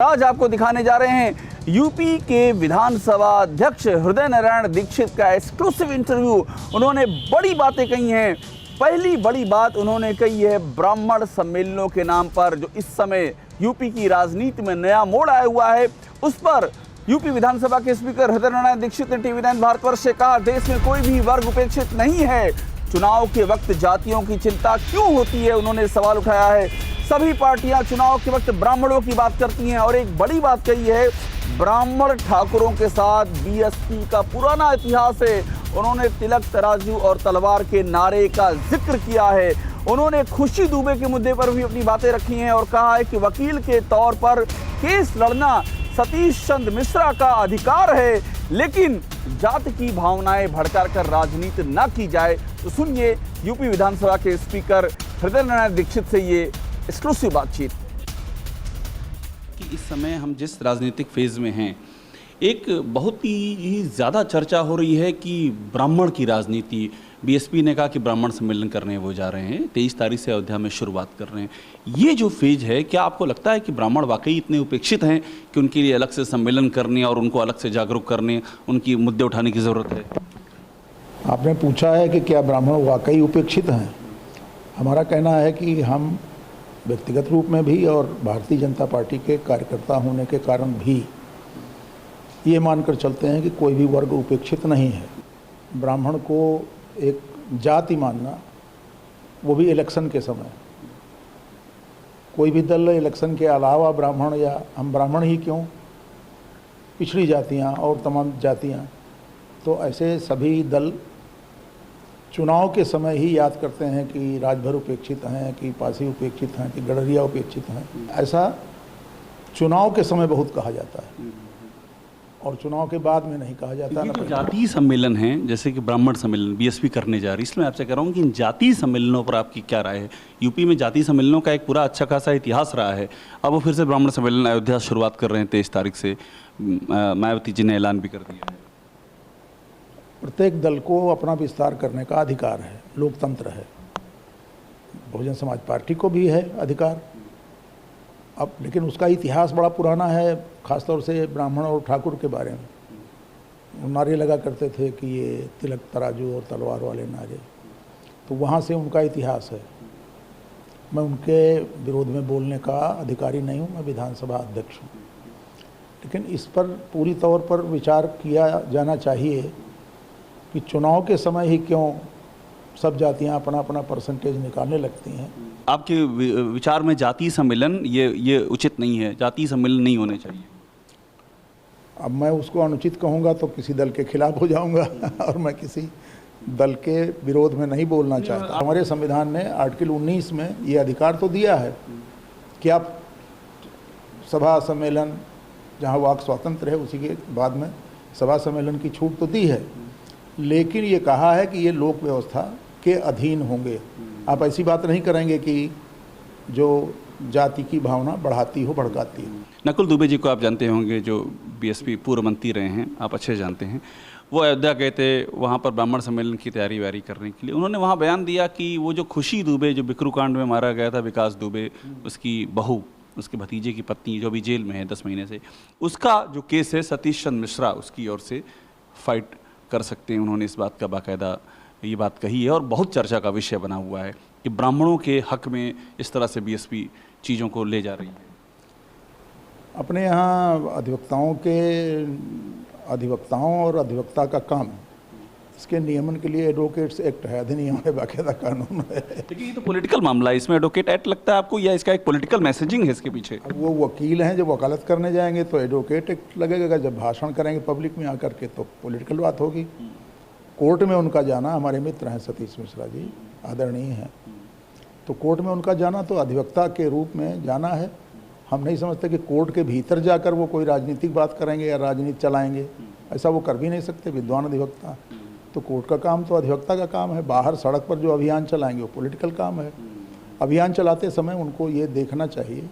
आज आपको दिखाने जा रहे हैं यूपी के विधानसभा अध्यक्ष हृदय नारायण दीक्षित का एक्सक्लूसिव इंटरव्यू। उन्होंने बड़ी बातें कही हैं। पहली बड़ी बात उन्होंने कही है ब्राह्मण सम्मेलनों के नाम पर जो इस समय यूपी की राजनीति में नया मोड़ आया हुआ है, उस पर यूपी विधानसभा के स्पीकर हृदय नारायण दीक्षित ने टीवी9 भारतवर्ष से कहा, देश में कोई भी वर्ग उपेक्षित नहीं है। चुनाव के वक्त जातियों की चिंता क्यों होती है, उन्होंने सवाल उठाया है। सभी पार्टियां चुनाव के वक्त ब्राह्मणों की बात करती हैं और एक बड़ी बात कही है, ब्राह्मण ठाकुरों के साथ बीएसपी का पुराना इतिहास है। उन्होंने तिलक तराजू और तलवार के नारे का जिक्र किया है। उन्होंने खुशी दुबे के मुद्दे पर भी अपनी बातें रखी हैं और कहा है कि वकील के तौर पर केस लड़ना सतीश चंद्र मिश्रा का अधिकार है, लेकिन जाति की भावनाएं भड़काकर राजनीति न की जाए। तो सुनिए यूपी विधानसभा के स्पीकर हृदय नारायण दीक्षित से ये एक्सक्लूसिव बातचीत। कि इस समय हम जिस राजनीतिक फेज में हैं, एक बहुत ही ज़्यादा चर्चा हो रही है कि ब्राह्मण की राजनीति। बीएसपी ने कहा कि ब्राह्मण सम्मेलन करने वो जा रहे हैं, 23 तारीख से अयोध्या में शुरुआत कर रहे हैं। ये जो फेज है, क्या आपको लगता है कि ब्राह्मण वाकई इतने उपेक्षित हैं कि उनके लिए अलग से सम्मेलन करने और उनको अलग से जागरूक करने, उनकी मुद्दे उठाने की ज़रूरत है? आपने पूछा है कि क्या ब्राह्मण वाकई उपेक्षित हैं। हमारा कहना है कि हम व्यक्तिगत रूप में भी और भारतीय जनता पार्टी के कार्यकर्ता होने के कारण भी ये मानकर चलते हैं कि कोई भी वर्ग उपेक्षित नहीं है। ब्राह्मण को एक जाति मानना, वो भी इलेक्शन के समय, कोई भी दल इलेक्शन के अलावा ब्राह्मण या हम ब्राह्मण ही क्यों, पिछड़ी जातियां और तमाम जातियां, तो ऐसे सभी दल चुनाव के समय ही याद करते हैं कि राजभर उपेक्षित हैं, कि पासी उपेक्षित हैं, कि गडरिया उपेक्षित हैं। ऐसा चुनाव के समय बहुत कहा जाता है और चुनाव के बाद में नहीं कहा जाता। तो जातीय सम्मेलन हैं, जैसे कि ब्राह्मण सम्मेलन बीएसपी करने जा रही है, इसलिए मैं आपसे कह रहा हूँ कि इन जातीय सम्मेलनों पर आपकी क्या राय है? यूपी में जातीय सम्मेलनों का एक पूरा अच्छा खासा इतिहास रहा है। अब वो फिर से ब्राह्मण सम्मेलन अयोध्या शुरुआत कर रहे हैं 23 तारीख से, मायावती जी ने ऐलान भी कर दिया है। प्रत्येक दल को अपना विस्तार करने का अधिकार है, लोकतंत्र है। बहुजन समाज पार्टी को भी है अधिकार। अब लेकिन उसका इतिहास बड़ा पुराना है, खासतौर से ब्राह्मण और ठाकुर के बारे में। वो नारे लगा करते थे कि ये तिलक तराजू और तलवार वाले नारे, तो वहाँ से उनका इतिहास है। मैं उनके विरोध में बोलने का अधिकारी नहीं हूँ, मैं विधानसभा अध्यक्ष हूँ। लेकिन इस पर पूरी तौर पर विचार किया जाना चाहिए कि चुनाव के समय ही क्यों सब जातियां अपना अपना परसेंटेज निकालने लगती हैं। आपके विचार में जातीय सम्मेलन ये उचित नहीं है, जातीय सम्मेलन नहीं होने चाहिए? अब मैं उसको अनुचित कहूँगा तो किसी दल के खिलाफ हो जाऊँगा और मैं किसी दल के विरोध में नहीं बोलना चाहता। हमारे संविधान ने आर्टिकल 19 में ये अधिकार तो दिया है कि आप सभा सम्मेलन, जहाँ वाक स्वातंत्र है उसी के बाद में सभा सम्मेलन की छूट तो दी है, लेकिन ये कहा है कि ये लोक व्यवस्था के अधीन होंगे। आप ऐसी बात नहीं करेंगे कि जो जाति की भावना बढ़ाती हो, भड़काती हो। नकुल दुबे जी को आप जानते होंगे, जो बीएसपी पूर्व मंत्री रहे हैं, आप अच्छे जानते हैं। वो अयोध्या गए थे वहाँ पर ब्राह्मण सम्मेलन की तैयारी वैयारी करने के लिए। उन्होंने वहाँ बयान दिया कि वो जो खुशी दुबे, जो बिकरू कांड में मारा गया था, विकास दुबे, उसकी बहू, उसके भतीजे की पत्नी जो भी जेल में है 10 महीने से, उसका जो केस है सतीश चंद्र मिश्रा उसकी ओर से फाइट कर सकते हैं। उन्होंने इस बात का बाकायदा ये बात कही है और बहुत चर्चा का विषय बना हुआ है कि ब्राह्मणों के हक में इस तरह से बीएसपी चीज़ों को ले जा रही है। अपने यहाँ अधिवक्ताओं और अधिवक्ता का काम, इसके नियमन के लिए एडवोकेट्स एक्ट है, अधिनियम है, बाकायदा कानून है। लेकिन ये तो पॉलिटिकल मामला है, इसमें एडवोकेट एक्ट लगता है आपको, या इसका एक पॉलिटिकल मैसेजिंग है इसके पीछे? वो वकील हैं, जब वकालत करने जाएंगे तो एडवोकेट एक्ट लगेगा, जब भाषण करेंगे पब्लिक में आकर के तो पॉलिटिकल बात होगी। कोर्ट में उनका जाना, हमारे मित्र हैं सतीश मिश्रा जी, आदरणीय हैं, तो कोर्ट में उनका जाना तो अधिवक्ता के रूप में जाना है। हम नहीं समझते कि कोर्ट के भीतर जाकर वो कोई राजनीतिक बात करेंगे या राजनीति चलाएंगे, ऐसा वो कर भी नहीं सकते विद्वान अधिवक्ता। तो कोर्ट का काम तो अधिवक्ता का काम है। बाहर सड़क पर जो अभियान चलाएंगे वो पॉलिटिकल काम है। अभियान चलाते समय उनको ये देखना चाहिए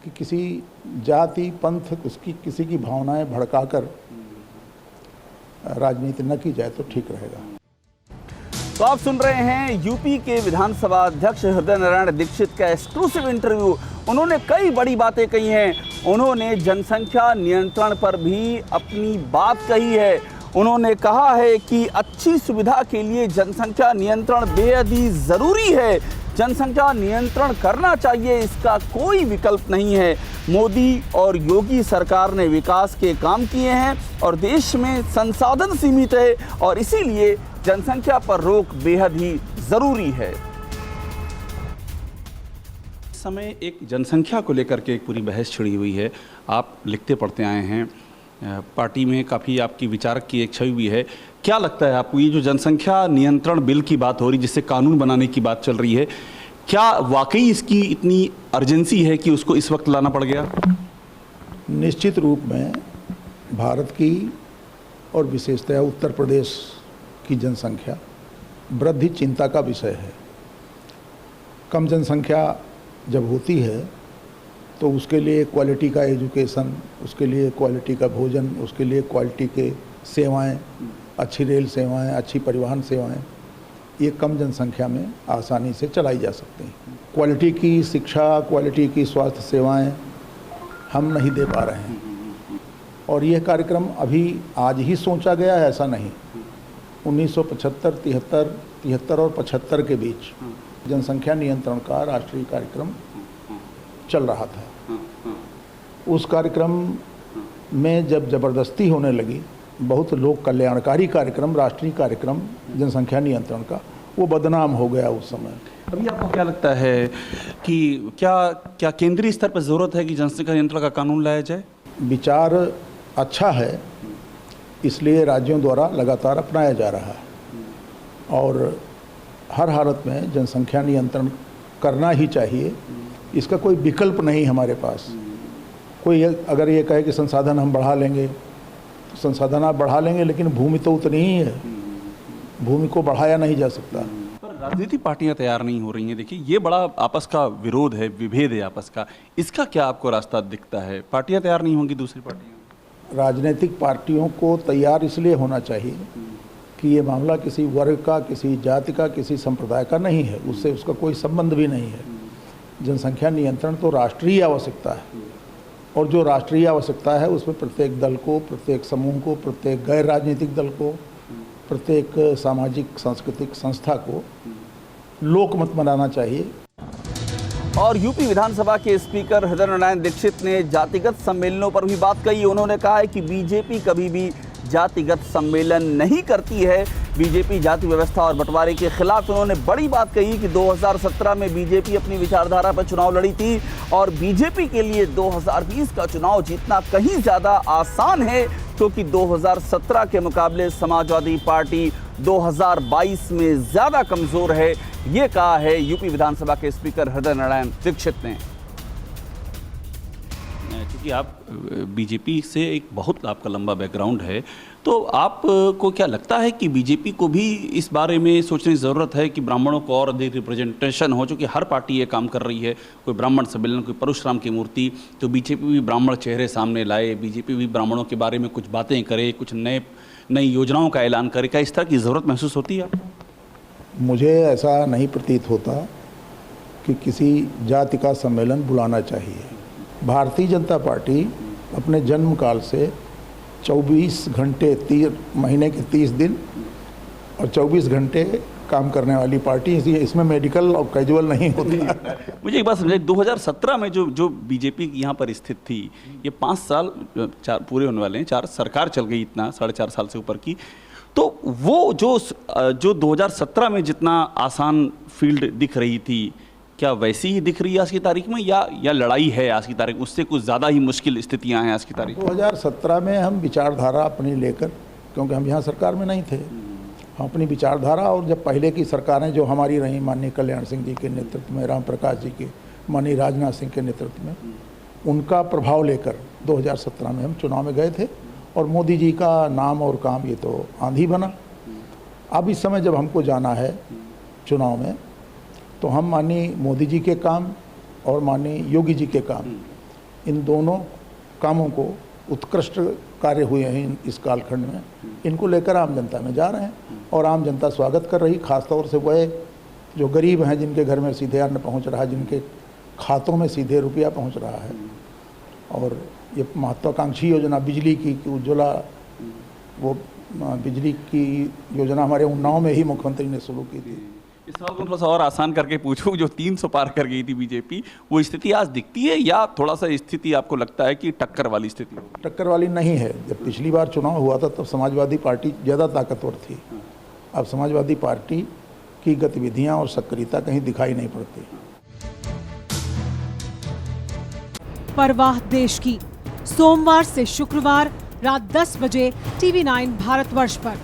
कि किसी जाति, पंथ, किसी की भावनाएं भड़काकर राजनीति न की जाए तो ठीक रहेगा। तो आप सुन रहे हैं यूपी के विधानसभा अध्यक्ष हृदय नारायण दीक्षित का एक्सक्लूसिव इंटरव्यू। उन्होंने कई बड़ी बातें कही हैं। उन्होंने जनसंख्या नियंत्रण पर भी अपनी बात कही है। उन्होंने कहा है कि अच्छी सुविधा के लिए जनसंख्या नियंत्रण बेहद ही ज़रूरी है। जनसंख्या नियंत्रण करना चाहिए, इसका कोई विकल्प नहीं है। मोदी और योगी सरकार ने विकास के काम किए हैं और देश में संसाधन सीमित है और इसीलिए जनसंख्या पर रोक बेहद ही ज़रूरी है। इस समय एक जनसंख्या को लेकर के एक पूरी बहस छिड़ी हुई है। आप लिखते पढ़ते आए हैं, पार्टी में काफ़ी आपकी विचारक की एक छवि भी है। क्या लगता है आपको, ये जो जनसंख्या नियंत्रण बिल की बात हो रही, जिससे कानून बनाने की बात चल रही है, क्या वाकई इसकी इतनी अर्जेंसी है कि उसको इस वक्त लाना पड़ गया? निश्चित रूप में भारत की और विशेषतः उत्तर प्रदेश की जनसंख्या वृद्धि चिंता का विषय है। कम जनसंख्या जब होती है तो उसके लिए क्वालिटी का एजुकेशन, उसके लिए क्वालिटी का भोजन, उसके लिए क्वालिटी के सेवाएं, अच्छी रेल सेवाएं, अच्छी परिवहन सेवाएं, ये कम जनसंख्या में आसानी से चलाई जा सकती हैं। क्वालिटी की शिक्षा, क्वालिटी की स्वास्थ्य सेवाएं हम नहीं दे पा रहे हैं और यह कार्यक्रम अभी आज ही सोचा गया है, ऐसा नहीं। 1975, 73 और 75 के बीच जनसंख्या नियंत्रण का राष्ट्रीय कार्यक्रम चल रहा था। उस कार्यक्रम में जब ज़बरदस्ती होने लगी, बहुत लोक कल्याणकारी कार्यक्रम, राष्ट्रीय कार्यक्रम जनसंख्या नियंत्रण का, वो बदनाम हो गया उस समय। अभी आपको क्या लगता है कि क्या केंद्रीय स्तर पर ज़रूरत है कि जनसंख्या नियंत्रण का कानून लाया जाए? विचार अच्छा है, इसलिए राज्यों द्वारा लगातार अपनाया जा रहा है और हर हालत में जनसंख्या नियंत्रण करना ही चाहिए। इसका कोई विकल्प नहीं हमारे पास। कोई अगर ये कहे कि संसाधन हम बढ़ा लेंगे, तो संसाधन आप बढ़ा लेंगे, लेकिन भूमि तो उतनी ही है, भूमि को बढ़ाया नहीं जा सकता। पर राजनीतिक पार्टियां तैयार नहीं हो रही हैं। देखिए, ये बड़ा आपस का विरोध है, विभेद है आपस का। इसका क्या आपको रास्ता दिखता है? पार्टियां तैयार नहीं होंगी, दूसरी पार्टियां? राजनीतिक पार्टियों को तैयार इसलिए होना चाहिए कि ये मामला किसी वर्ग का, किसी जाति का, किसी संप्रदाय का नहीं है, उससे उसका कोई संबंध भी नहीं है। जनसंख्या नियंत्रण तो राष्ट्रीय आवश्यकता है और जो राष्ट्रीय आवश्यकता है उसमें प्रत्येक दल को, प्रत्येक समूह को, प्रत्येक गैर राजनीतिक दल को, प्रत्येक सामाजिक सांस्कृतिक संस्था को लोकमत बनाना चाहिए। और यूपी विधानसभा के स्पीकर हृदय नारायण दीक्षित ने जातिगत सम्मेलनों पर भी बात कही। उन्होंने कहा है कि बीजेपी कभी भी जातिगत सम्मेलन नहीं करती है। बीजेपी जाति व्यवस्था और बंटवारे के खिलाफ उन्होंने बड़ी बात कही कि 2017 में बीजेपी अपनी विचारधारा पर चुनाव लड़ी थी और बीजेपी के लिए 2020 का चुनाव जीतना कहीं ज़्यादा आसान है, क्योंकि 2017 के मुकाबले समाजवादी पार्टी 2022 में ज़्यादा कमज़ोर है। ये कहा है यूपी विधानसभा के स्पीकर हृदय नारायण दीक्षित ने। क्योंकि आप बीजेपी से एक बहुत आपका लंबा बैकग्राउंड है, तो आपको क्या लगता है कि बीजेपी को भी इस बारे में सोचने की ज़रूरत है कि ब्राह्मणों को और अधिक रिप्रेजेंटेशन हो? चूँकि हर पार्टी ये काम कर रही है, कोई ब्राह्मण सम्मेलन, कोई परशुराम की मूर्ति, तो बीजेपी भी ब्राह्मण चेहरे सामने लाए, बीजेपी भी ब्राह्मणों के बारे में कुछ बातें करे, कुछ नई योजनाओं का ऐलान करे। क्या इस तरह की ज़रूरत महसूस होती है? मुझे ऐसा नहीं प्रतीत होता कि किसी जाति का सम्मेलन बुलाना चाहिए। भारतीय जनता पार्टी अपने जन्म काल से 24 घंटे महीने के 30 दिन और 24 घंटे काम करने वाली पार्टी, इसलिए इसमें मेडिकल और कैजुअल नहीं होता। मुझे एक बात समझाइए, 2017 में जो बीजेपी यहाँ पर स्थित थी, ये 5 साल पूरे होने वाले हैं, 4 सरकार चल गई, इतना 4.5 साल से ऊपर की, तो वो जो 2017 में जितना आसान फील्ड दिख रही थी, क्या वैसी ही दिख रही है आज की तारीख में, या लड़ाई है आज की तारीख, उससे कुछ ज़्यादा ही मुश्किल स्थितियां हैं आज की तारीख में? 2017 में हम विचारधारा अपनी लेकर, क्योंकि हम यहाँ सरकार में नहीं थे, हम अपनी विचारधारा और जब पहले की सरकारें जो हमारी रहीं, माननीय कल्याण सिंह जी के नेतृत्व में, राम प्रकाश जी के, माननीय राजनाथ सिंह के नेतृत्व में, उनका प्रभाव लेकर 2017 में हम चुनाव में गए थे और मोदी जी का नाम और काम ये तो आंधी बना। अब इस समय जब हमको जाना है चुनाव में, तो हम माननीय मोदी जी के काम और माननीय योगी जी के काम, इन दोनों कामों को उत्कृष्ट कार्य हुए हैं इस कालखंड में, इनको लेकर आम जनता में जा रहे हैं और आम जनता स्वागत कर रही। खासतौर से वह जो गरीब हैं, जिनके घर में सीधे अन्न पहुंच रहा है, जिनके खातों में सीधे रुपया पहुंच रहा है, और ये महत्वाकांक्षी योजना बिजली की कि उज्ज्वला, वो बिजली की योजना हमारे उन्नाव में ही मुख्यमंत्री ने शुरू की थी। इस सवाल को थोड़ा सा और आसान करके पूछूं, जो 300 पार कर गई थी बीजेपी, वो स्थिति आज दिखती है या थोड़ा सा स्थिति आपको लगता है कि टक्कर वाली स्थिति होगी? टक्कर वाली नहीं है। जब पिछली बार चुनाव हुआ था तब समाजवादी पार्टी ज़्यादा ताकतवर थी। अब समाजवादी पार्टी की गतिविधियां और सक्रियता कहीं दिखाई नहीं पड़ती। परवाह देश की, सोमवार से शुक्रवार रात 10 बजे TV9 भारतवर्ष पर।